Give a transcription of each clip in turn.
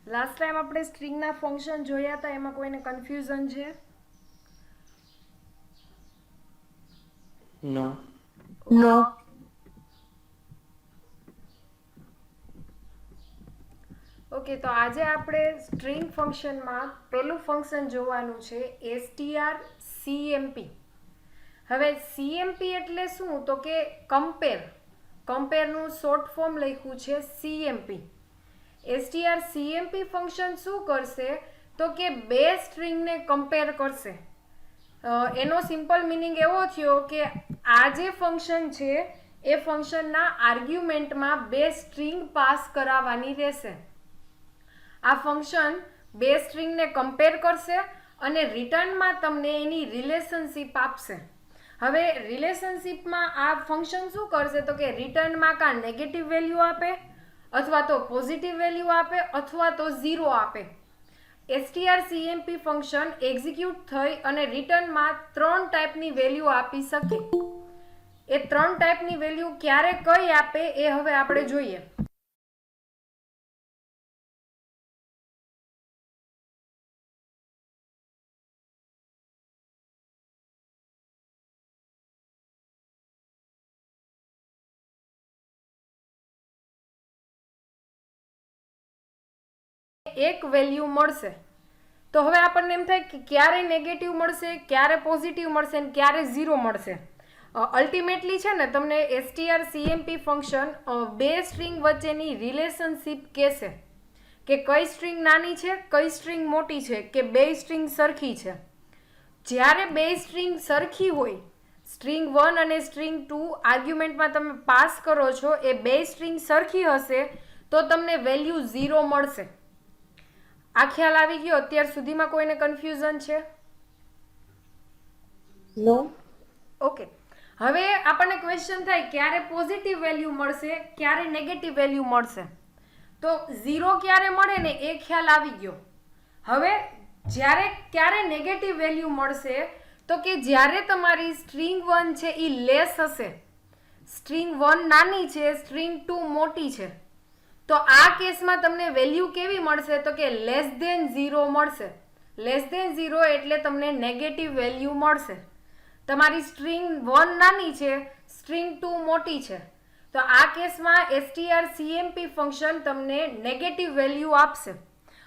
Last time આપણે સ્ટ્રિંગના function જોયા હતા, એમાં કોઈને કન્ફ્યુઝન છે? નો. નો. ઓકે, તો આજે આપણે સ્ટ્રિંગ ફંક્શનમાં પેલું ફંક્શન જોવાનું છે strcmp. હવે સીએમપી એટલે શું? તો કે કમ્પેરનું શોર્ટ ફોર્મ લખ્યું છે સીએમપી. strcmp ફંક્શન શું કરશે? તો કે બે સ્ટ્રિંગને કમ્પેર કરશે. એનો સિમ્પલ મિનિંગ એવો થયો કે આ જે ફંક્શન છે એ ફંક્શનના આર્ગ્યુમેન્ટમાં બે સ્ટ્રિંગ પાસ કરાવવાની રહેશે. આ ફંક્શન બે સ્ટ્રિંગને કમ્પેર કરશે અને રિટર્નમાં તમને એની રિલેશનશિપ આપશે. હવે રિલેશનશિપમાં આ ફંક્શન શું કરશે? તો કે રિટર્નમાં કાં નેગેટિવ વેલ્યુ આપે, અથવા તો પોઝિટિવ વેલ્યુ આપે, અથવા તો 0 આપે. strcmp ફંક્શન એક્ઝિક્યુટ થઈ અને રિટર્નમાં 3 ટાઈપની વેલ્યુ આપી શકે. એ 3 ટાઈપની વેલ્યુ ક્યારે કઈ આપે એ હવે આપણે જોઈએ. એક વેલ્યુ મળશે. તો હવે આપણને એમ થાય કે ક્યારે નેગેટિવ મળશે, ક્યારે પોઝિટિવ મળશે અને ક્યારે 0 મળશે. અલ્ટિમેટલી છે ને તમને strcmp ફંક્શન બે સ્ટ્રિંગ વચ્ચેની રિલેશનશિપ કહેશે કે કઈ સ્ટ્રિંગ નાની છે, કઈ સ્ટ્રિંગ મોટી છે, કે બે સ્ટ્રિંગ સરખી છે. જ્યારે બે સ્ટ્રિંગ સરખી હોય, સ્ટ્રિંગ 1 અને સ્ટ્રિંગ 2 આર્ગ્યુમેન્ટમાં તમે પાસ કરો છો, એ બે સ્ટ્રિંગ સરખી હશે તો તમને વેલ્યુ 0 મળશે. આ ખ્યાલ આવી ગયો? અત્યાર સુધીમાં કોઈને કન્ફ્યુઝન છે? નો. ઓકે, હવે આપણને ક્વેશ્ચન થાય ક્યારે પોઝિટિવ વેલ્યુ મળશે, ક્યારે નેગેટિવ વેલ્યુ મળશે. તો 0 ક્યારે મળે ને એ ખ્યાલ આવી ગયો. હવે ક્યારે નેગેટિવ વેલ્યુ મળશે? તો કે જ્યારે તમારી સ્ટ્રિંગ 1 છે એ લેસ હશે, સ્ટ્રિંગ 1 નાની છે, સ્ટ્રિંગ 2 મોટી છે. તો આ કેસમાં તમને વેલ્યુ કેવી મળશે? તો કે લેસ ધેન 0 મળશે. લેસ ધેન 0 એટલે તમને નેગેટિવ વેલ્યુ મળશે. તમારી સ્ટ્રિંગ 1 નાની છે, સ્ટ્રિંગ 2 મોટી છે, તો આ કેસમાં strcmp ફંક્શન તમને નેગેટિવ વેલ્યુ આપશે.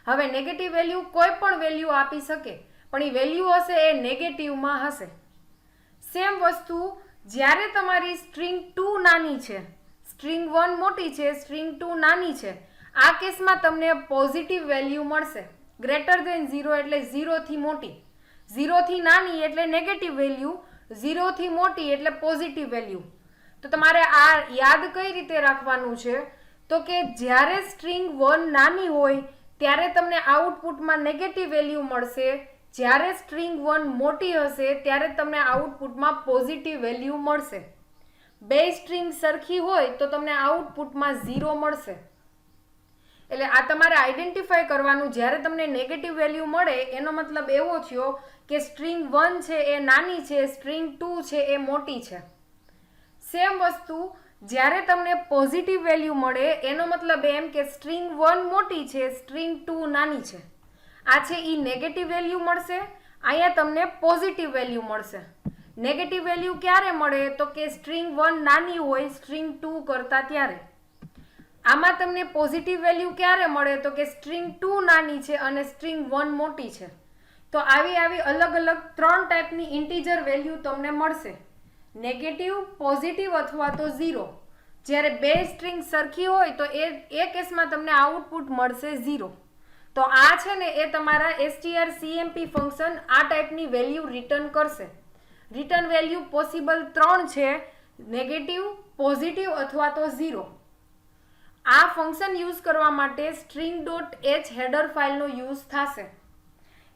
હવે નેગેટિવ વેલ્યુ કોઈ પણ વેલ્યુ આપી શકે, પણ એ વેલ્યુ હશે એ નેગેટિવમાં હશે. સેમ વસ્તુ જ્યારે તમારી સ્ટ્રિંગ 2 નાની છે, સ્ટ્રિંગ 1 મોટી છે, સ્ટ્રિંગ 2 નાની છે, આ કેસમાં તમને પોઝિટિવ વેલ્યુ મળશે. ગ્રેટર ધેન 0 એટલે 0 થી મોટી, 0 થી નાની એટલે નેગેટિવ વેલ્યુ, 0 થી મોટી એટલે પોઝિટિવ વેલ્યુ. તો તમારે આ યાદ કઈ રીતે રાખવાનું છે? તો કે જ્યારે સ્ટ્રિંગ 1 નાની હોય ત્યારે તમને આઉટપુટમાં નેગેટિવ વેલ્યુ મળશે, જ્યારે સ્ટ્રિંગ 1 મોટી હશે ત્યારે તમને આઉટપુટમાં પોઝિટિવ વેલ્યુ મળશે. બે સ્ટ્રિંગ સરખી હોય તો તમને આઉટપુટમાં 0 મળશે. એટલે આ તમારે આઈડેન્ટિફાય કરવાનું. જ્યારે તમને નેગેટિવ વેલ્યુ મળે એનો મતલબ એવો થયો કે સ્ટ્રિંગ 1 છે એ નાની છે, સ્ટ્રિંગ 2 છે એ મોટી છે. સેમ વસ્તુ જ્યારે તમને પોઝિટિવ વેલ્યુ મળે એનો મતલબ એમ કે સ્ટ્રિંગ 1 મોટી છે, સ્ટ્રિંગ 2 નાની છે. આ છે એ નેગેટિવ વેલ્યુ મળશે, અહીંયા તમને પોઝિટિવ વેલ્યુ મળશે. નેગેટિવ વેલ્યુ ક્યારે મળે? તો કે સ્ટ્રિંગ 1 નાની હોય સ્ટ્રિંગ 2 કરતાં ત્યારે. આમાં તમને પોઝિટિવ વેલ્યુ ક્યારે મળે? તો કે સ્ટ્રિંગ 2 નાની છે અને સ્ટ્રિંગ 1 મોટી છે. તો આવી અલગ અલગ 3 ટાઈપની ઇન્ટીજર વેલ્યુ તમને મળશે, નેગેટિવ, પોઝિટિવ અથવા તો 0. જ્યારે બે સ્ટ્રિંગ સરખી હોય તો એ કેસમાં તમને આઉટપુટ મળશે 0. તો આ છે ને એ તમારા strcmp ફંક્શન આ ટાઈપની વેલ્યુ રિટર્ન કરશે. રિટર્ન વેલ્યુ પોસિબલ 3 છે, નેગેટિવ, પોઝિટિવ અથવા તો 0. આ ફંક્શન યુઝ કરવા માટે string.h હેડર ફાઇલનો યુઝ થશે.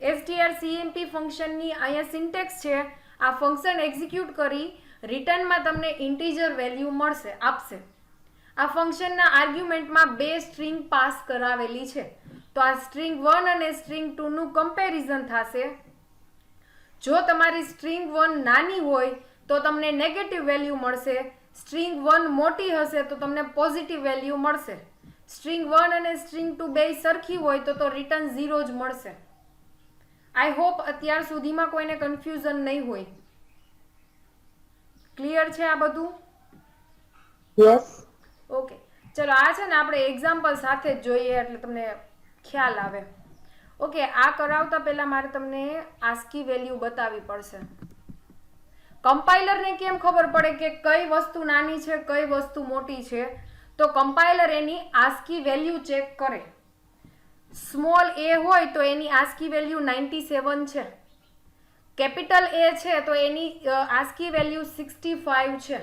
strcmp ફંક્શનની અહીંયા સિન્ટેક્સ છે. આ ફંક્શન એક્ઝિક્યુટ કરી રિટર્નમાં તમને ઇન્ટીજર વેલ્યુ આપશે. આ ફંક્શનના આર્ગ્યુમેન્ટમાં બે સ્ટ્રિંગ પાસ કરાવેલી છે. તો આ સ્ટ્રિંગ 1 અને સ્ટ્રિંગ 2 નું કમ્પેરિઝન થશે. જો તમારી સ્ટ્રિંગ 1 નાની હોય તો તમને નેગેટિવ વેલ્યુ મળશે, સ્ટ્રિંગ 1 મોટી હશે તો તમને પોઝિટિવ વેલ્યુ મળશે. સ્ટ્રિંગ 1 અને સ્ટ્રિંગ 2 બે સરખી હોય તો રિટર્ન 0 જ મળશે. આઈ હોપ અત્યાર સુધીમાં કોઈને કન્ફ્યુઝન નહીં હોય. ક્લિયર છે આ બધું? યસ. ઓકે, ચલો આ છે ને આપણે એક્ઝામ્પલ સાથે જ જોઈએ એટલે તમને ખ્યાલ આવે. ઓકે, આ કરાવતા પહેલા મારે તમને આસ્કી વેલ્યુ બતાવવી પડશે. કમ્પાઇલરને કેમ ખબર પડે કે કઈ વસ્તુ નાની છે કઈ વસ્તુ મોટી છે? તો કમ્પાઇલર એની આસ્કી વેલ્યુ ચેક કરે. સ્મોલ એ હોય તો એની આસ્કી વેલ્યુ 97 છે. કેપિટલ એ છે તો એની આસ્કી વેલ્યુ 65 છે.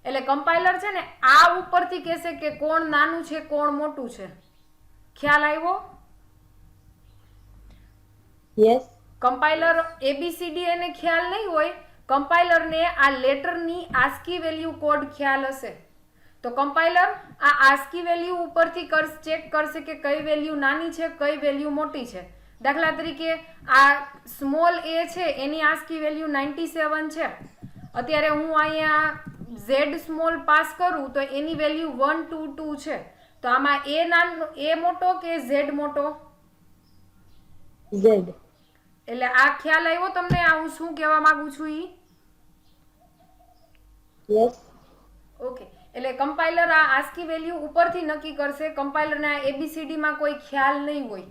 એટલે કમ્પાઇલર છે ને આ ઉપરથી કહેશે કે કોણ નાનું છે કોણ મોટું છે. ખ્યાલ આવ્યો? યસ. કમ્પાઇલર ABCD એને ખ્યાલ નહીં હોય, કમ્પાઇલરને આ લેટરની આસ્કી વેલ્યુ કોડ ખ્યાલ હશે. તો કમ્પાઇલર આ આસ્કી વેલ્યુ ઉપરથી ચેક કરશે કે કઈ વેલ્યુ નાની છે કઈ વેલ્યુ મોટી છે. દાખલા તરીકે આ સ્મોલ એ છે એની આસ્કી વેલ્યુ 97 છે. અત્યારે હું અહીંયા Z સ્મોલ પાસ કરું તો એની વેલ્યુ 122 છે. તો આમાં એ નાનો એ મોટો કે Z મોટો? Z. એટલે આ ખ્યાલ આવ્યો તમને આ હું શું કહેવા માંગુ છું ઈ? યસ. ઓકે, એટલે કમ્પાઇલર આ આસ્કી વેલ્યુ ઉપરથી નક્કી કરશે. કમ્પાઇલરને આ ABCD માં કોઈ ખ્યાલ નહીં હોય.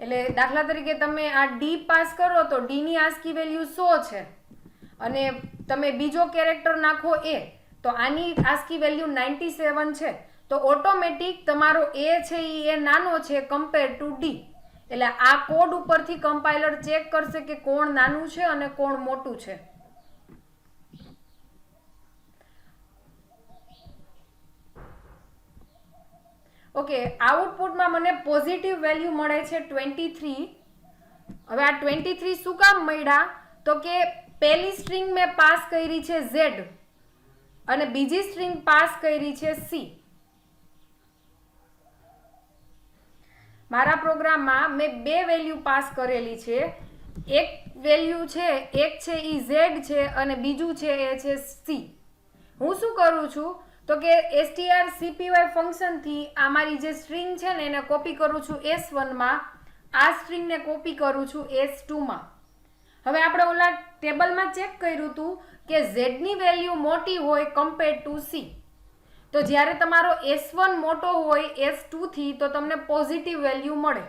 એટલે દાખલા તરીકે તમે આ D પાસ કરો તો D ની આસ્કી વેલ્યુ 100 છે અને તમે બીજો કેરેક્ટર નાખો A તો આની આસ્કી વેલ્યુ 97 છે. તો ઓટોમેટિક તમારો A છે એ નાનો છે કમ્પેર ટુ D. એટલે આ કોડ ઉપરથી કમ્પાઇલર ચેક કરશે કે કોણ નાનું છે અને કોણ મોટું છે. ઓકે, આઉટપુટમાં મને પોઝિટિવ વેલ્યુ મળે છે 23. હવે આ 23 શું કામ મળ્યા? તો કે પહેલી સ્ટ્રિંગ મેં પાસ કરી છે Z અને બીજી સ્ટ્રિંગ પાસ કરી છે C. મારા પ્રોગ્રામમાં મેં બે વેલ્યુ પાસ કરેલી છે. એક વેલ્યુ છે એક છે ઈ Z છે અને બીજું છે એ છે C. હું શું કરું છું તો કે strcpy ફંક્શનથી આ મારી જે સ્ટ્રિંગ છે ને એને કોપી કરું છું S1 માં, આ સ્ટ્રિંગને કોપી કરું છું S2 માં. હવે આપણે ઓલા ટેબલમાં ચેક કર્યું હતું કે Z ની વેલ્યુ મોટી હોય કમ્પેર ટુ C. તો જ્યારે તમારો S1 મોટો હોય S2 થી તો તમને પોઝિટિવ વેલ્યુ મળે.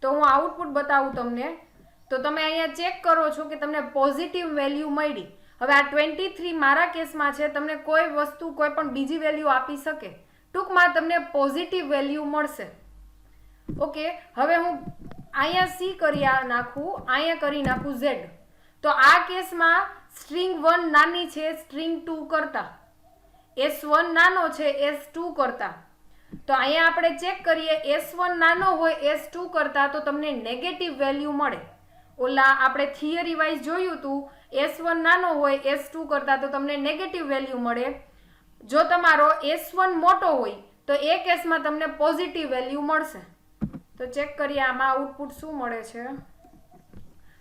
તો હું આઉટપુટ બતાવું તમને. તો તમે અહીંયા ચેક કરો છો કે તમને પોઝિટિવ વેલ્યુ મળી. હવે આ 23 મારા કેસમાં છે, તમને કોઈ વસ્તુ કોઈ પણ બીજી વેલ્યુ આપી શકે. ટૂંકમાં તમને પોઝિટિવ વેલ્યુ મળશે. ઓકે, હવે હું અહીંયા C કરી નાખું, અહીંયા કરી નાખું Z. તો આ કેસમાં સ્ટ્રિંગ 1 નાની છે સ્ટ્રિંગ 2 કરતા. S1 નાનો છે S2 કરતા. તો અહીંયા આપણે ચેક કરીએ S1 નાનો હોય S2 કરતા તો તમને નેગેટિવ વેલ્યુ મળે. ઓલા આપણે થિયરી વાઇઝ જોયું હતું S1 નાનો હોય S2 કરતા તો તમને નેગેટિવ વેલ્યુ મળે. જો તમારો S1 મોટો હોય તો એ કેસમાં તમને પોઝિટિવ વેલ્યુ મળશે. તો ચેક કરીએ આમાં આઉટપુટ શું મળે છે.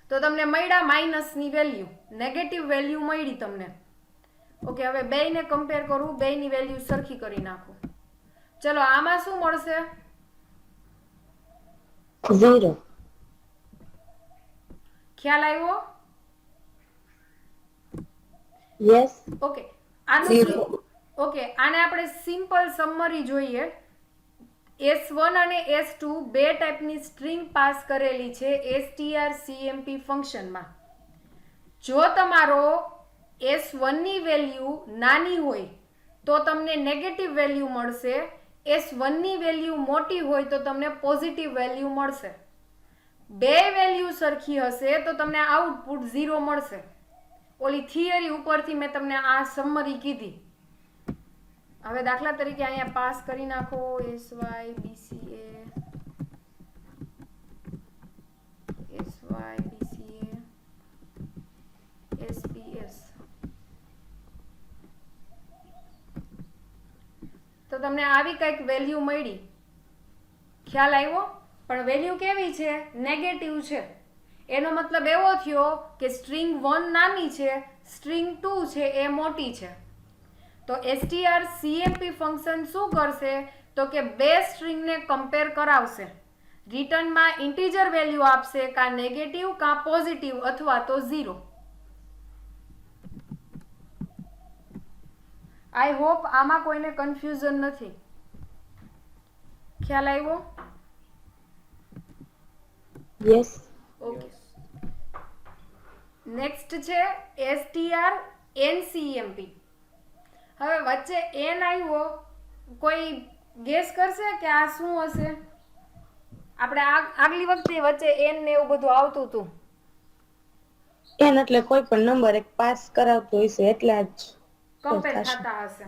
તો તમને મળ્યા માઇનસની વેલ્યુ, નેગેટિવ વેલ્યુ મળી તમને. ઓકે, હવે બેયને કમ્પેર કરું, બેયની વેલ્યુ સરખી કરી નાખું. ચલો આમાં શું મળશે? 0. ખ્યાલ આવ્યો? યસ. ઓકે, આને આપણે સિમ્પલ સમરી જોઈએ. S1 અને S2 બે ટાઈપની સ્ટ્રિંગ પાસ કરેલી છે strcmp ફંક્શનમાં. જો તમારો S1 ની વેલ્યુ નાની હોય તો તમને નેગેટિવ વેલ્યુ મળશે. S1 ની વેલ્યુ મોટી હોય તો તમને પોઝિટિવ વેલ્યુ મળશે. બે વેલ્યુ સરખી હશે તો તમને આઉટપુટ 0 મળશે. ઓલી થિયરી ઉપરથી મેં તમને આ સમરી કીધી. હવે દાખલા તરીકે અહીંયા પાસ કરી નાખો SY BCA SPS. તો તમને આવી કંઈક વેલ્યુ મળી. ખ્યાલ આવ્યો? પણ વેલ્યુ કેવી છે? નેગેટિવ છે. એનો મતલબ એવો થયો કે સ્ટ્રિંગ 1 નાની છે, સ્ટ્રિંગ 2 છે એ મોટી છે. તો strcmp ફંક્શન શું કરશે તો કે બે સ્ટ્રિંગને કમ્પેર કરાવશે, રિટર્નમાં ઇન્ટીજર વેલ્યુ આપશે, કાં નેગેટિવ કાં પોઝિટિવ અથવા તો 0. આઈ હોપ આમાં કોઈને કન્ફ્યુઝન નથી. ખ્યાલ આવ્યો? Yes. ઓકે. નેક્સ્ટ છે STR NCMP. હવે વચ્ચે n આવ્યો, કોઈ ગેસ કરશે કે આ શું હશે? આપણે આગલી વખતે વચ્ચે n ને એવું બધું આવતું હતું. n એટલે કોઈ પણ નંબર એક પાસ કરાવતો હોય છે એટલા જ કમ્પેર થશે. થતા હશે,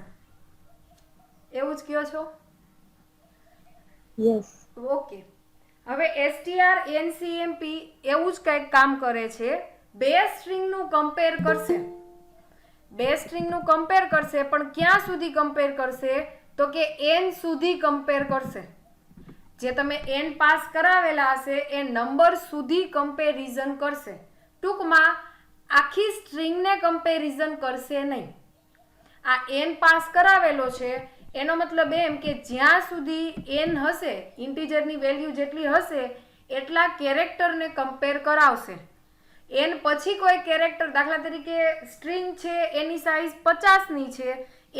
એવું જ કયો છો? Yes. ઓકે. હવે STR NCMP એવું જ કંઈક કામ કરે છે, બે સ્ટ્રિંગનું કમ્પેર કરશે. બે સ્ટ્રિંગનું કમ્પેર કરશે, પણ ક્યાં સુધી કમ્પેર કરશે? તો કે n સુધી કમ્પેર કરશે. જે તમે n પાસ કરાવેલા હશે એ નંબર સુધી કમ્પેરિઝન કરશે. ટૂંકમાં આખી સ્ટ્રિંગને કમ્પેરિઝન કરશે નહીં. આ n પાસ કરાવેલો છે એનો મતલબ એમ કે જ્યાં સુધી n હશે, ઇન્ટીજરની વેલ્યુ જેટલી હશે એટલા કેરેક્ટરને કમ્પેર કરાવશે. n પછી કોઈ કેરેક્ટર, દાખલા તરીકે સ્ટ્રિંગ છે એની સાઇઝ 50ની છે,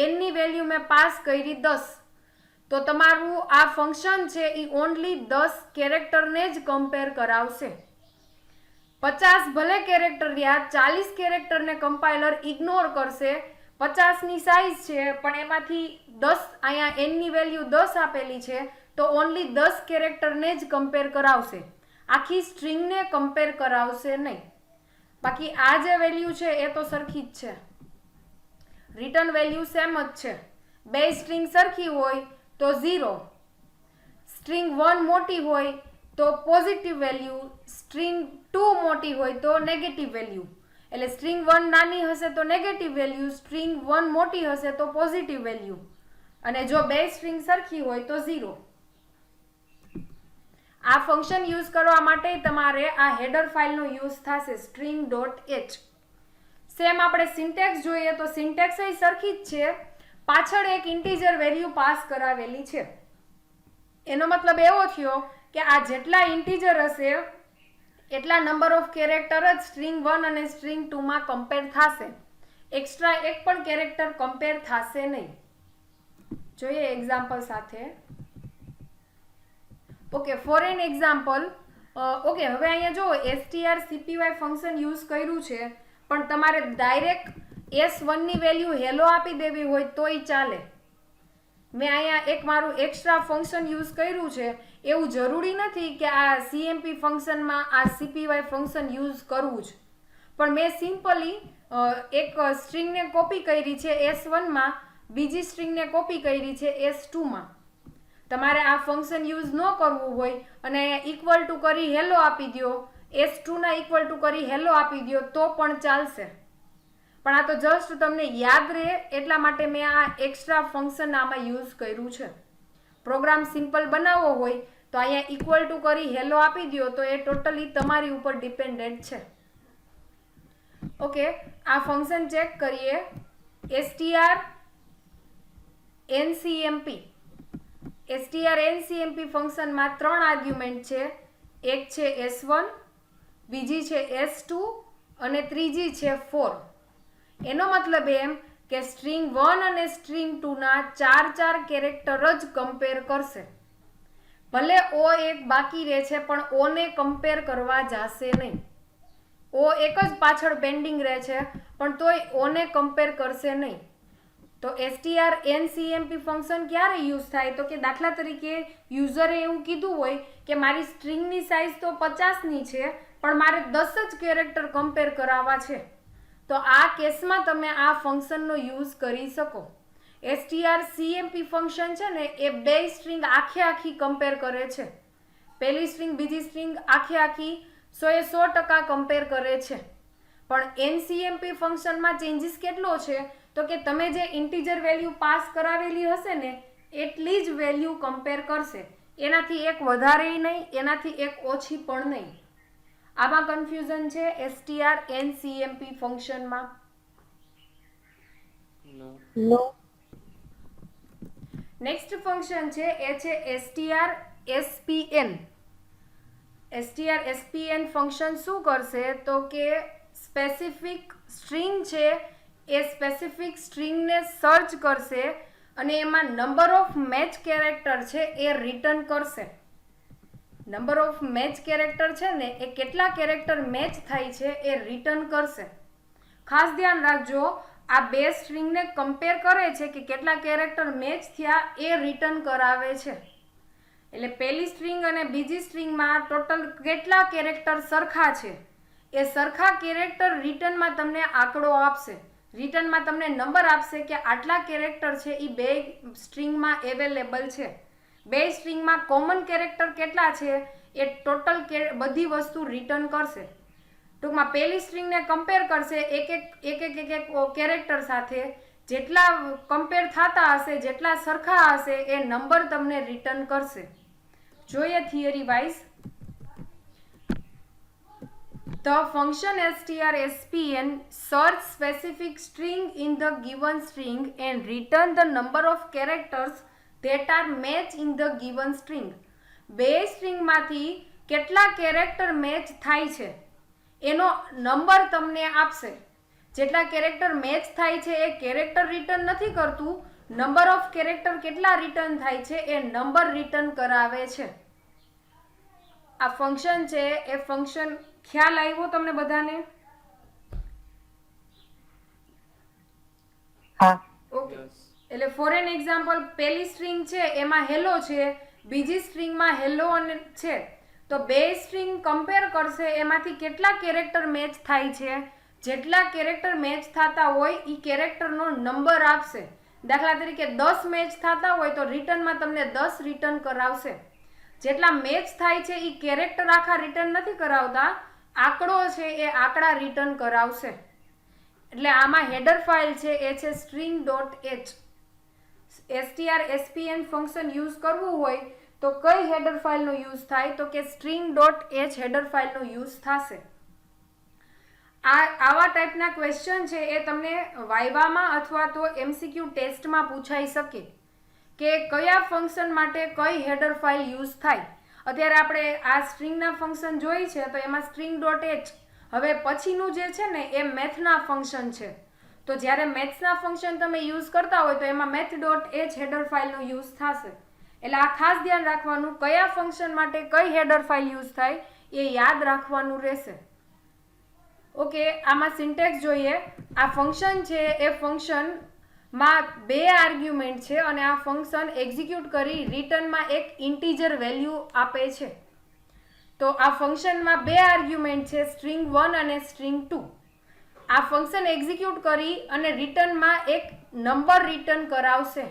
n ની વેલ્યુ મેં પાસ કરી 10, તો તમારું આ ફંક્શન છે એ ઓનલી 10 કેરેક્ટરને જ કમ્પેર કરાવશે. 50 ભલે કેરેક્ટર રહ્યા, 40 કેરેક્ટરને કમ્પાઇલર ઇગ્નોર કરશે. 50ની સાઇઝ છે પણ એમાંથી 10, અહીંયા n ની વેલ્યુ 10 આપેલી છે, તો ઓનલી 10 કેરેક્ટરને જ કમ્પેર કરાવશે, આખી સ્ટ્રિંગને કમ્પેર કરાવશે નહીં. બાકી આ જે વેલ્યુ છે એ તો સરખી જ છે, રિટર્ન વેલ્યુ સેમ જ છે. બે સ્ટ્રિંગ સરખી હોય તો 0, સ્ટ્રિંગ 1 મોટી હોય તો પોઝિટિવ વેલ્યુ, સ્ટ્રિંગ 2 મોટી હોય તો નેગેટિવ વેલ્યુ. એટલે સ્ટ્રિંગ 1 નાની હશે તો નેગેટિવ વેલ્યુ, સ્ટ્રિંગ 1 મોટી હશે તો પોઝિટિવ વેલ્યુ, અને જો બે સ્ટ્રિંગ સરખી હોય તો 0. આ ફંક્શન યુઝ કરવા માટે તમારે આ હેડર ફાઇલનો યુઝ થશે, string.h. સેમ આપણે સિન્ટેક્સ જોઈએ તો સિન્ટેક્સ એ સરખી જ છે, પાછળ એક ઇન્ટીજર વેલ્યુ પાસ કરાવેલી છે. એનો મતલબ એવો થયો કે આ જેટલા ઇન્ટીજર હશે એટલા નંબર ઓફ કેરેક્ટર જ સ્ટ્રિંગ 1 અને સ્ટ્રિંગ 2 માં કમ્પેર થશે, એક્સ્ટ્રા એક પણ કેરેક્ટર કમ્પેર થશે નહીં. જોઈએ એક્ઝામ્પલ સાથે. Okay, for an example. Okay, હવે અહીંયા જો strcpy ફંક્શન યુઝ કર્યું છે, પણ તમારે ડાયરેક્ટ s1 ની વેલ્યુ હેલો આપી દેવી હોય તોય ચાલે. મેં અહીંયા એક મારું એક્સ્ટ્રા ફંક્શન યુઝ કર્યું છે, એવું જરૂરી નથી કે આ CMP ફંક્શનમાં આ CPY ફંક્શન યુઝ કરવું જ, પણ મેં સિમ્પલી એક સ્ટ્રિંગને કોપી કરી છે S1માં, બીજી સ્ટ્રિંગને કોપી કરી છે S2માં. તમારે આ ફંક્શન યુઝ ન કરવું હોય અને અહીંયા ઇક્વલ ટુ કરી હેલો આપી દો, S2 ના ઇક્વલ ટુ કરી હેલો આપી દો તો પણ ચાલશે. પણ આ તો જસ્ટ તમને યાદ રહે એટલા માટે મેં આ એક્સ્ટ્રા ફંક્શન આમાં યુઝ કર્યું છે. પ્રોગ્રામ સિમ્પલ બનાવવો હોય તો અહીંયા ઇક્વલ ટુ કરી હેલો આપી દો તો એ ટોટલી તમારી ઉપર ડિપેન્ડન્ટ છે. ઓકે, આ ફંક્શન ચેક કરીએ. str ncmp. str ncmp ફંક્શનમાં 3 આર્ગ્યુમેન્ટ છે, એક છે s1, બીજી છે s2 અને ત્રીજી છે 4. એનો મતલબ એમ કે સ્ટ્રિંગ 1 અને સ્ટ્રિંગ 2 ના 4 કેરેક્ટર જ કમ્પેર કરશે. ભલે ઓ એક બાકી રહે છે પણ ઓ ને કમ્પેર કરવા જશે નહીં. ઓ એક જ પાછળ પેન્ડિંગ રહે છે પણ તોય ઓ ને કમ્પેર કરશે નહીં. તો str ncmp ફંક્શન ક્યારે યુઝ થાય? તો કે દાખલા તરીકે યુઝરે એવું કીધું હોય કે મારી સ્ટ્રિંગની સાઇઝ તો 50ની છે પણ મારે 10 જ કેરેક્ટર કમ્પેર કરાવવા છે, તો આ કેસમાં તમે આ ફંક્શનનો યુઝ કરી શકો. strcmp ફંક્શન છે ને એ બે સ્ટ્રિંગ આખી કમ્પેર કરે છે. પહેલી સ્ટ્રિંગ બીજી સ્ટ્રિંગ આખી 100% કમ્પેર કરે છે. પણ ncmp ફંક્શનમાં ચેન્જીસ કેટલો છે? તો કે તમે જે ઇન્ટીજર વેલ્યુ પાસ કરાવેલી હશે ને એટલી જ વેલ્યુ કમ્પેર કરશે, એનાથી એક વધારે નહીં, એનાથી એક ઓછી પણ નહીં. આમાં કન્ફ્યુઝન છે str ncmp ફંક્શનમાં? No. નેક્સ્ટ ફંક્શન છે એ છે strspn. strspn ફંક્શન શું કરશે તો કે સ્પેસિફિક સ્ટ્રિંગ છે એ સ્પેસિફિક સ્ટ્રિંગને સર્ચ કરશે અને એમાં નંબર ઓફ મેચ કેરેક્ટર છે એ રિટર્ન કરશે. નંબર ઓફ મેચ કેરેક્ટર છે ને એ કેટલા કેરેક્ટર મેચ થાય છે એ રિટર્ન કરશે. ખાસ ધ્યાન રાખજો, આ બે સ્ટ્રિંગને કમ્પેર કરે છે કે કેટલા કેરેક્ટર મેચ થયા એ રિટર્ન કરાવે છે. એટલે પહેલી સ્ટ્રિંગ અને બીજી સ્ટ્રિંગમાં ટોટલ કેટલા કેરેક્ટર સરખા છે એ સરખા કેરેક્ટર રિટર્નમાં તમને આંકડો આપશે. રિટર્નમાં તમને નંબર આપશે કે આટલા કેરેક્ટર છે એ બે સ્ટ્રિંગમાં એવેલેબલ છે. બે સ્ટ્રિંગમાં કોમન કેરેક્ટર કેટલા છે એ ટોટલ બધી વસ્તુ રિટર્ન કરશે. ટૂંકમાં પહેલી સ્ટ્રિંગને કમ્પેર કરશે એક એક કેરેક્ટર સાથે. જેટલા કમ્પેર થતા હશે, જેટલા સરખા હશે એ નંબર તમને રિટર્ન કરશે. જોઈએ theory wise. The function strspn search specific string in the given string and return the number of characters that are matched in the given string. બે સ્ટ્રિંગમાંથી કેટલા કેરેક્ટર મેચ થાય છે એનો નંબર તમને આપશે. જેટલા કેરેક્ટર મેચ થાય છે એ કેરેક્ટર રિટર્ન નથી કરતું, નંબર ઓફ કેરેક્ટર કેટલા રિટર્ન થાય છે એ નંબર રિટર્ન કરાવે છે. આ ફંક્શન છે એ ફંક્શન ખ્યાલ આવ્યો તમને બધાને? હા. ઓકે. એટલે ફોર એન એક્ઝામ્પલ પહેલી સ્ટ્રિંગ છે એમાં હેલો છે, બીજી સ્ટ્રિંગમાં હેલો અને છે, તો બે સ્ટ્રિંગ કમ્પેર કરશે એમાંથી કેટલા કેરેક્ટર મેચ થાય છે. જેટલા કેરેક્ટર મેચ થતા હોય એ કેરેક્ટરનો નંબર આપશે. દાખલા તરીકે 10 મેચ થતા હોય તો રિટર્નમાં તમને 10 રિટર્ન કરાવશે. જેટલા મેચ થાય છે એ કેરેક્ટર આખા રિટર્ન નથી કરાવતા, આંકડો છે એ આંકડા રિટર્ન કરાવશે. એટલે આમાં હેડર ફાઇલ છે એ છે string.h. strspn ફંક્શન યુઝ કરવું હોય તો કઈ હેડર ફાઇલનો યુઝ થાય તો કે string.h હેડર ફાઇલનો યુઝ થશે. આવા ટાઈપના ક્વેશ્ચન છે એ તમને વાઇવામાં અથવા તો MCQ ટેસ્ટમાં પૂછાઈ શકે કે કયા ફંક્શન માટે કઈ હેડર ફાઇલ યુઝ થાય. અત્યારે આપણે આ સ્ટ્રિંગના ફંક્શન જોઈ છે તો એમાં string.h. હવે પછીનું જે છે ને એ મેથના ફંક્શન છે. તો જ્યારે મેથ્સના ફંક્શન તમે યુઝ કરતા હોય તો એમાં math.h હેડર ફાઇલનો યુઝ થશે. એટલે આ ખાસ ધ્યાન રાખવાનું, કયા ફંક્શન માટે કઈ હેડર ફાઇલ યુઝ થાય એ યાદ રાખવાનું રહેશે. ઓકે, આમાં સિન્ટેક્સ જોઈએ. આ ફંક્શન છે એ ફંક્શનમાં બે આર્ગ્યુમેન્ટ છે અને આ ફંક્શન એક્ઝિક્યુટ કરી રિટર્નમાં એક ઇન્ટીજર વેલ્યુ આપે છે. તો આ ફંક્શનમાં બે આર્ગ્યુમેન્ટ છે, string 1 અને string 2. આ ફંક્શન એક્ઝિક્યુટ કરી અને રિટર્નમાં એક નંબર રિટર્ન કરાવશે.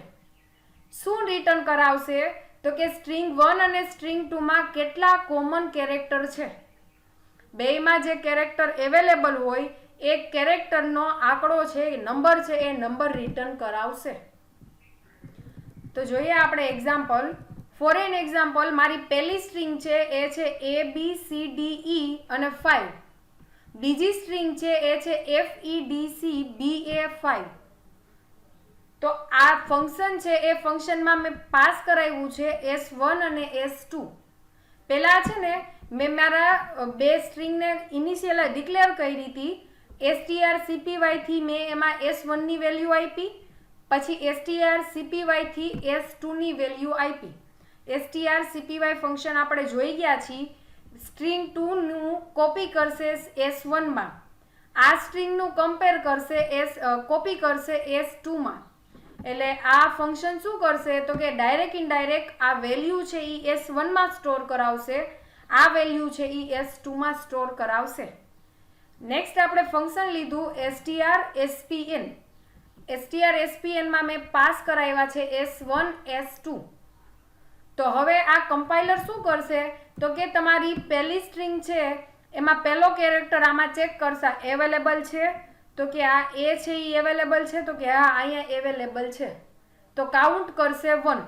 શું રિટર્ન કરાવશે તો કે string 1 અને string 2 માં કેટલા કોમન કેરેક્ટર છે. બેયમાં જે કેરેક્ટર અવેલેબલ હોય એ કેરેક્ટરનો આંકડો છે, નંબર છે, એ નંબર રિટર્ન કરાવશે. તો જોઈએ આપણે એક્ઝામ્પલ. ફોર એન એક્ઝામ્પલ, મારી પહેલી સ્ટ્રિંગ છે એ છે ABCDE અને 5. બીજી સ્ટ્રિંગ છે એ છે FEDCBA5. તો આ ફંક્શન છે એ ફંક્શનમાં મેં પાસ કરાવ્યું છે S1 અને S2. પહેલા છે ને મેં મારા બે સ્ટ્રિંગને ઇનિશિયલ ડિક્લેર કરી હતી. strcpy થી મેં એમાં S1 ની વેલ્યુ આપી, પછી strcpy થી S2 ની વેલ્યુ આપી. strcpy ફંક્શન આપણે જોઈ ગયા છીએ. સ્ટ્રિંગ 2 નું કોપી કરશે S1 માં, આ સ્ટ્રિંગનું કમ્પેર કરશે કોપી કરશે S2 માં. એટલે આ ફંક્શન શું કરશે તો કે ડાયરેક્ટ ઇનડાયરેક્ટ આ વેલ્યુ છે એ S1 માં સ્ટોર કરાવશે, આ વેલ્યુ છે એ S2 માં સ્ટોર કરાવશે. નેક્સ્ટ આપણે ફંક્શન લીધું strspn. strspn માં મેં પાસ કરાવ્યા છે S1 S2. તો હવે આ કમ્પાઇલર શું કરશે તો કે તમારી પહેલી સ્ટ્રિંગ છે એમાં પહેલો કેરેક્ટર આમાં ચેક કરશે અવેલેબલ છે તો કે આ A છે એ અવેલેબલ છે તો કે હા અહીંયા અવેલેબલ છે, તો કાઉન્ટ કરશે 1.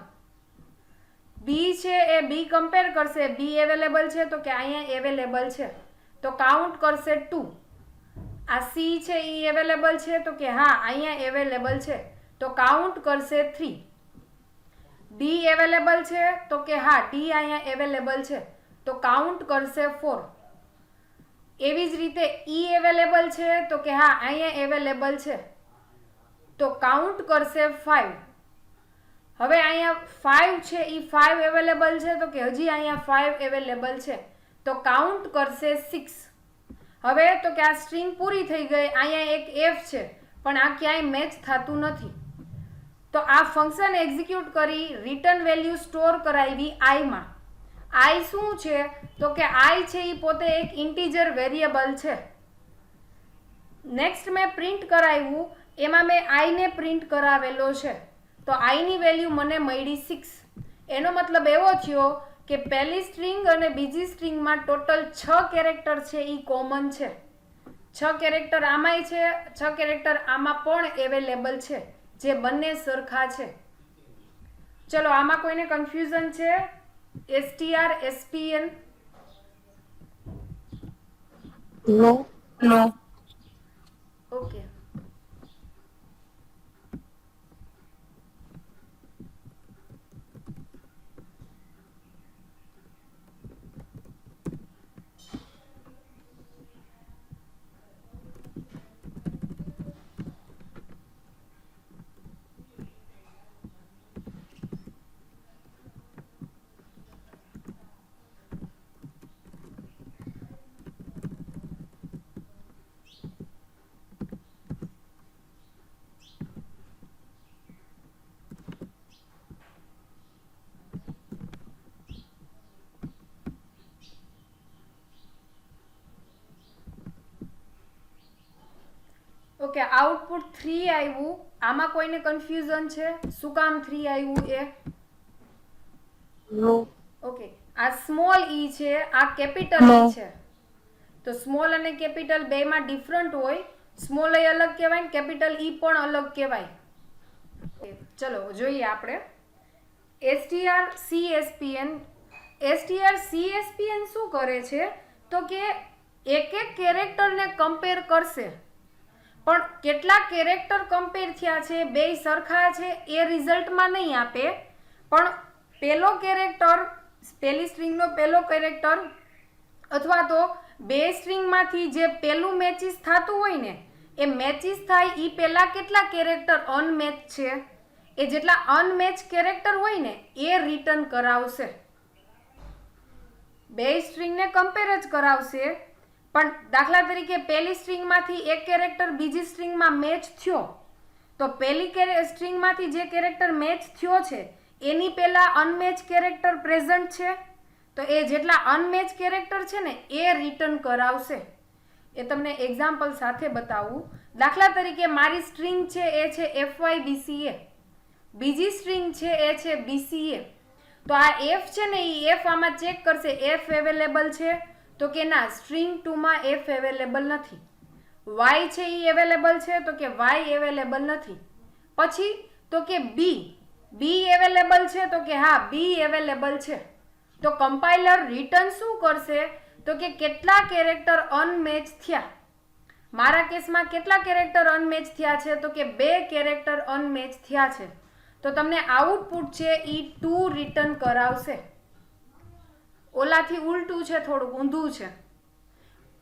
B છે એ B કમ્પેર કરશે, B અવેલેબલ છે તો કે અહીંયા અવેલેબલ છે, તો કાઉન્ટ કરશે 2. આ C છે એ અવેલેબલ છે તો કે હા અહીંયા અવેલેબલ છે, તો કાઉન્ટ કરશે 3. ડી અવેલેબલ છે તો કે હા ડી અહીંયા અવેલેબલ છે તો કાઉન્ટ કરશે 4. એવી જ રીતે ઈ અવેલેબલ છે તો કે હા અહીંયા અવેલેબલ છે તો કાઉન્ટ કરશે 5. હવે અહીંયા 5 છે એ 5 અવેલેબલ છે તો કે હજી અહીંયા 5 અવેલેબલ છે તો કાઉન્ટ કરશે 6. હવે તો કે આ સ્ટ્રિંગ પૂરી થઈ ગઈ. અહીંયા એક એફ છે પણ આ ક્યાંય મેચ થતું નથી તો આ ફંક્શન એક્ઝિક્યુટ કરી રિટર્ન વેલ્યુ સ્ટોર કરાવી આઈમાં. આઈ શું છે તો કે આઈ છે એ પોતે એક ઇન્ટીજર વેરિયેબલ છે. નેક્સ્ટ મેં પ્રિન્ટ કરાવ્યું એમાં મેં આઈને પ્રિન્ટ કરાવેલો છે તો આઈની વેલ્યુ મને મળી 6. એનો મતલબ એવો થયો કે પહેલી સ્ટ્રિંગ અને બીજી સ્ટ્રિંગમાં ટોટલ 6 કેરેક્ટર છે એ કોમન છે. 6 કેરેક્ટર આમાંય છે, 6 કેરેક્ટર આમાં પણ અવેલેબલ છે જે બંને સરખા છે. ચલો આમાં કોઈને કન્ફ્યુઝન છે? str spn નો ઓકે. ઓકે આઉટપુટ 3 આવ્યું. આમાં કોઈને કન્ફ્યુઝન છે શું કામ 3 આવ્યું એ? નો ઓકે આ સ્મોલ ઈ છે, આ કેપિટલ ઈ છે તો સ્મોલ અને કેપિટલ બેમાં ડિફરન્ટ હોય. સ્મોલ એ અલગ કહેવાય ને કેપિટલ ઈ પણ અલગ કહેવાય. ચલો જોઈએ આપણે strcspn. strcspn શું કરે છે તો કે એક એક કેરેક્ટરને કમ્પેર કરશે પણ કેટલા કેરેક્ટર કમ્પેર થયા છે બે સરખા છે એ રિઝલ્ટમાં નહીં આપે પણ પેલો કેરેક્ટર પેલી સ્ટ્રિંગનો પેલો કેરેક્ટર અથવા તો બે સ્ટ્રિંગમાંથી જે પેલું મેચિસ થતું હોય ને એ મેચિસ થાય એ પહેલા કેટલા કેરેક્ટર અનમેચ છે એ જેટલા અનમેચ કેરેક્ટર હોય ને એ રિટર્ન કરાવશે. બે સ્ટ્રિંગને કમ્પેર જ કરાવશે પણ દાખલા તરીકે પહેલી સ્ટ્રિંગમાંથી એક કેરેક્ટર બીજી સ્ટ્રિંગમાં મેચ થયો તો પહેલી સ્ટ્રિંગમાંથી જે કેરેક્ટર મેચ થયો છે એની પહેલા અનમેચ કેરેક્ટર પ્રેઝન્ટ છે તો એ જેટલા અનમેચ કેરેક્ટર છે ને એ રિટર્ન કરાવશે. એ તમને એક્ઝામ્પલ સાથે બતાવું. દાખલા તરીકે મારી સ્ટ્રિંગ છે એ છે FYBCA, બીજી સ્ટ્રિંગ છે એ છે BCA. તો આ F છે ને એ F આમાં ચેક કરશે F અવેલેબલ છે તો કે ના સ્ટ્રિંગ 2 માં F અવેલેબલ નથી. Y છે એ અવેલેબલ છે તો કે Y અવેલેબલ નથી. પછી તો કે B અવેલેબલ છે તો કે હા B અવેલેબલ છે. તો કમ્પાઇલર રિટર્ન શું કરશે તો કે કેટલા કેરેક્ટર અનમેચ થયા. મારા કેસમાં કેટલા કેરેક્ટર અનમેચ થયા છે તો કે 2 કેરેક્ટર અનમેચ થયા છે તો તમને આઉટપુટ છે એ 2 રિટર્ન કરાવશે. ઓલાથી ઉલટું છે, થોડુંક ઊંધું છે.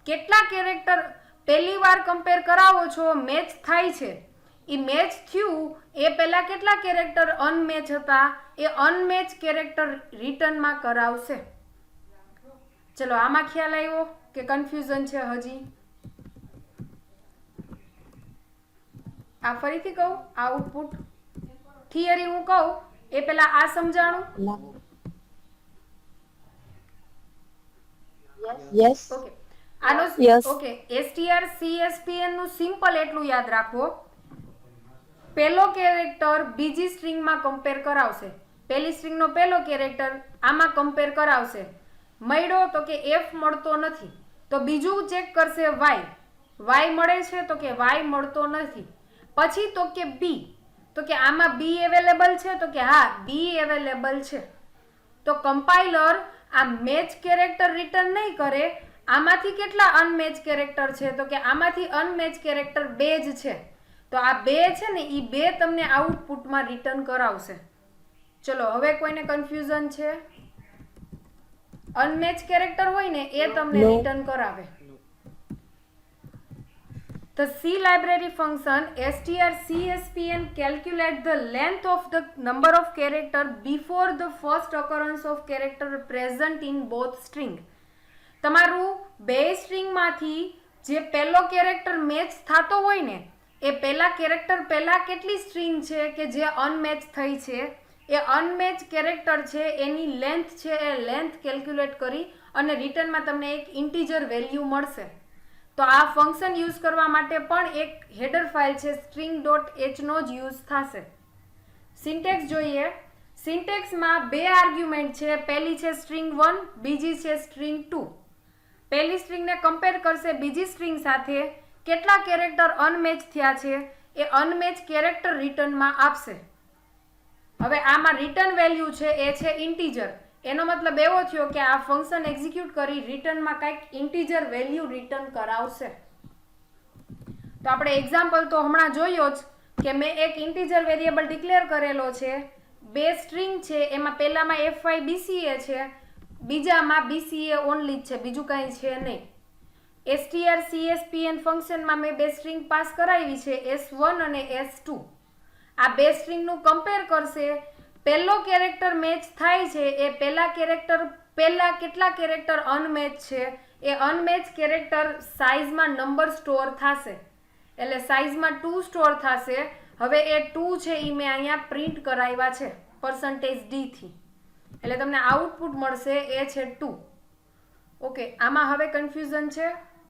કેટલા કેરેક્ટર પહેલી વાર કમ્પેર કરાવો છો મેચ થાય છે એ મેચ થયું એ પહેલા કેટલા કેરેક્ટર અનમેચ હતા એ અનમેચ કેરેક્ટર રિટર્નમાં કરાવશે. ચલો આમાં ખ્યાલ આવ્યો કે કન્ફ્યુઝન છે હજી? આ ફરીથી કહું આઉટપુટ થિયરી હું કહું એ પહેલા આ સમજાણું. યસ ઓકે આનો Yes. ઓકે strcspn નું સિમ્પલ એટલું યાદ રાખો પેલો કેરેક્ટર બીજી સ્ટ્રિંગમાં કમ્પેર કરાવશે. પહેલી સ્ટ્રિંગનો પેલો કેરેક્ટર આમાં કમ્પેર કરાવશે. મળ્યો તો કે F મળતો નથી તો બીજું ચેક કરશે Y મળે છે તો કે Y મળતો નથી. પછી તો કે B તો કે આમાં B અવેલેબલ છે તો કે હા B અવેલેબલ છે. તો કમ્પાઇલર આ મેચ કેરેક્ટર રિટર્ન નહીં કરે. આમાંથી કેટલા અનમેચ કેરેક્ટર છે તો કે આમાંથી અનમેચ કેરેક્ટર 2 જ છે તો આ 2 છે ને એ 2 તમને આઉટપુટમાં રિટર્ન કરાવશે. ચલો હવે કોઈને કન્ફ્યુઝન છે? અનમેચ કેરેક્ટર હોય ને એ તમને No. રિટર્ન કરાવે. The C library function strcspn calculate the length of the number of character before the first occurrence of character present in both string. તમારું બે સ્ટ્રિંગમાંથી જે પહેલો કેરેક્ટર મેચ થતો હોય ને એ પહેલા કેરેક્ટર પહેલા કેટલી સ્ટ્રિંગ છે કે જે અનમેચ થઈ છે, એ અનમેચ કેરેક્ટર છે એની લેન્થ છે એ લેન્થ કેલ્ક્યુલેટ કરી અને રિટર્નમાં તમને એક ઇન્ટીજર વેલ્યુ મળશે. તો આ ફંક્શન યુઝ કરવા માટે પણ એક હેડર ફાઇલ છે string.h નો જ યુઝ થશે. સિન્ટેક્સ જોઈએ. સિન્ટેક્સમાં બે આર્ગ્યુમેન્ટ છે. પહેલી છે string 1, બીજી છે string 2. પહેલી સ્ટ્રિંગને કમ્પેર કરશે બીજી સ્ટ્રિંગ સાથે, કેટલા કેરેક્ટર અનમેચ થયા છે એ અનમેચ કેરેક્ટર રિટર્નમાં આપશે. હવે આમાં રિટર્ન વેલ્યુ છે એ છે ઇન્ટીજર. એનો મતલબ એવો થયો કે આ ફંક્શન એક્ઝિક્યુટ કરી રિટર્નમાં કંઈક ઇન્ટીજર વેલ્યુ રિટર્ન કરાવશે. તો આપણે એક્ઝામ્પલ તો હમણાં જોયો જ કે મેં એક ઇન્ટીજર વેરિયેબલ ડિક્લેર કરેલો છે. બે સ્ટ્રિંગ છે, એમાં પહેલામાં fy bca છે, બીજામાં bca ઓનલી જ છે, બીજું કાંઈ છે નહીં. strcspn ફંક્શનમાં મેં બે સ્ટ્રિંગ પાસ કરાવી છે s1 અને s2. આ બે સ્ટ્રિંગનું કમ્પેર કરશે. પહેલો કેરેક્ટર મેચ થાય છે એ પહેલા કેટલા કેરેક્ટર અનમેચ છે એ અનમેચ કેરેક્ટર સાઇઝમાં નંબર સ્ટોર થશે, એટલે સાઇઝમાં 2 સ્ટોર થશે. હવે એ 2 છે એ મેં અહીંયા પ્રિન્ટ કરાવ્યા છે %d થી, એટલે તમને આઉટપુટ મળશે એ છે 2. ઓકે, આમાં હવે કન્ફ્યુઝન છે?